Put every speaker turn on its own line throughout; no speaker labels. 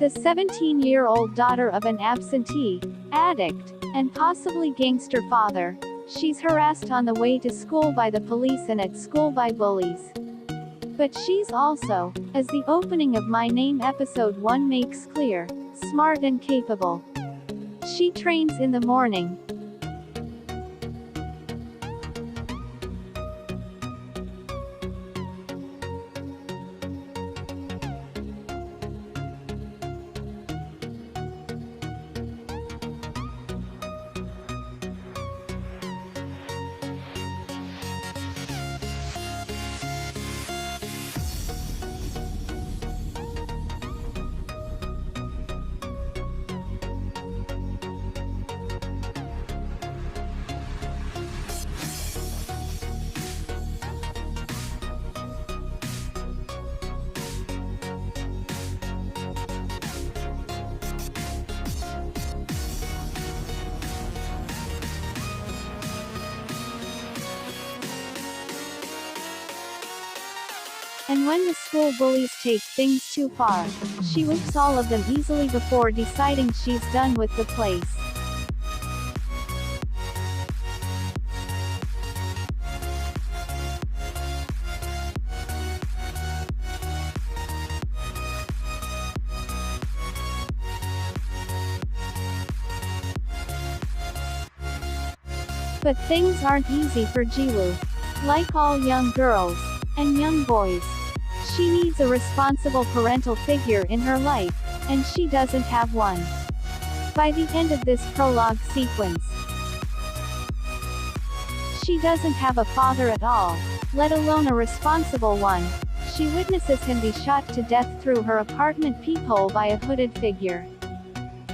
the 17-year-old daughter of an absentee, addict, and possibly gangster father. She's harassed on the way to school by the police and at school by bullies. But she's also, as the opening of My Name episode 1 makes clear, smart and capable. She trains in the morning. And when the school bullies take things too far, she whips all of them easily before deciding she's done with the place. But things aren't easy for Jiwoo. Like all young girls and young boys, she needs a responsible parental figure in her life, and she doesn't have one. By the end of this prologue sequence, she doesn't have a father at all, let alone a responsible one. She witnesses him be shot to death through her apartment peephole by a hooded figure.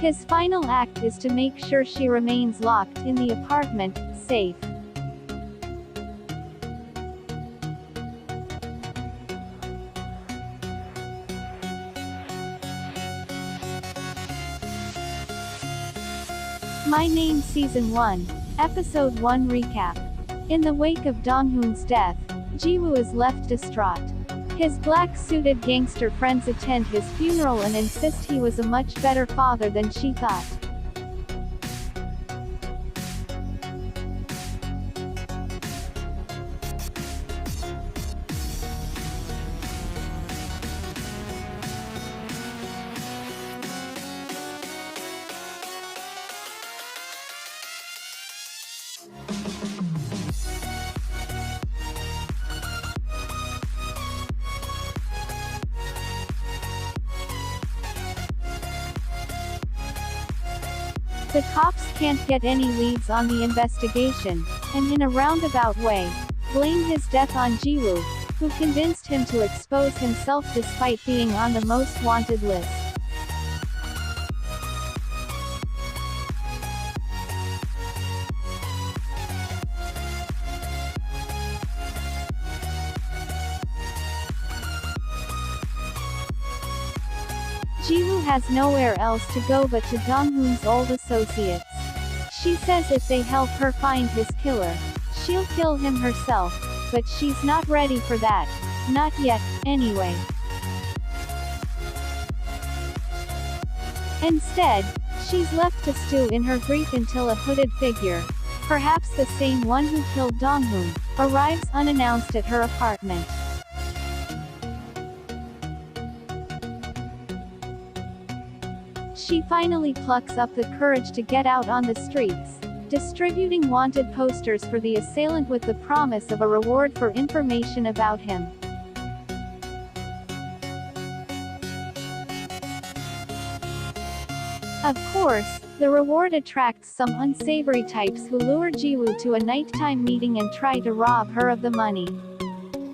His final act is to make sure she remains locked in the apartment, safe. My Name Season 1, Episode 1 Recap. In the wake of Donghoon's death, Jiwoo is left distraught. His black-suited gangster friends attend his funeral and insist he was a much better father than she thought. The cops can't get any leads on the investigation, and in a roundabout way, blame his death on Jiwoo, who convinced him to expose himself despite being on the most wanted list. Jiwoo has nowhere else to go but to Donghoon's old associates. She says if they help her find his killer, she'll kill him herself, but she's not ready for that. Not yet, anyway. Instead, she's left to stew in her grief until a hooded figure, perhaps the same one who killed Donghoon, arrives unannounced at her apartment. She finally plucks up the courage to get out on the streets, distributing wanted posters for the assailant with the promise of a reward for information about him. Of course, the reward attracts some unsavory types who lure Jiwoo to a nighttime meeting and try to rob her of the money.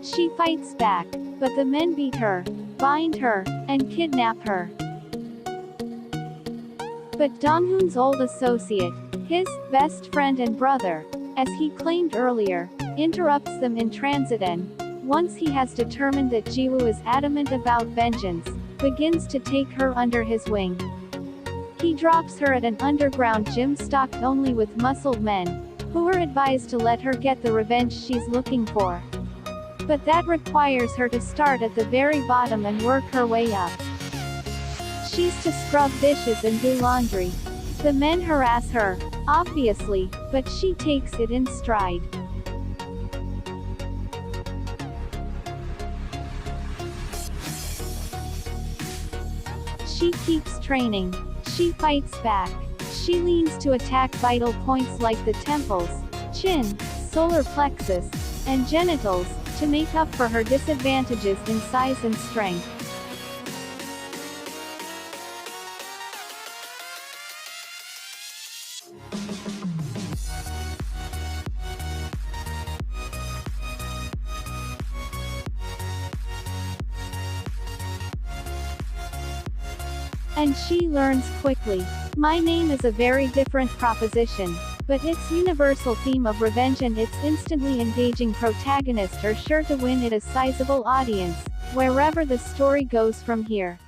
She fights back, but the men beat her, bind her, and kidnap her. But Donghoon's old associate, his best friend and brother, as he claimed earlier, interrupts them in transit and, once he has determined that Jiwoo is adamant about vengeance, begins to take her under his wing. He drops her at an underground gym stocked only with muscled men, who are advised to let her get the revenge she's looking for. But that requires her to start at the very bottom and work her way up. She's to scrub dishes and do laundry. The men harass her, obviously, but she takes it in stride. She keeps training. She fights back. She leans to attack vital points like the temples, chin, solar plexus, and genitals, to make up for her disadvantages in size and strength. And she learns quickly. My Name is a very different proposition, but its universal theme of revenge and its instantly engaging protagonist are sure to win it a sizable audience, wherever the story goes from here.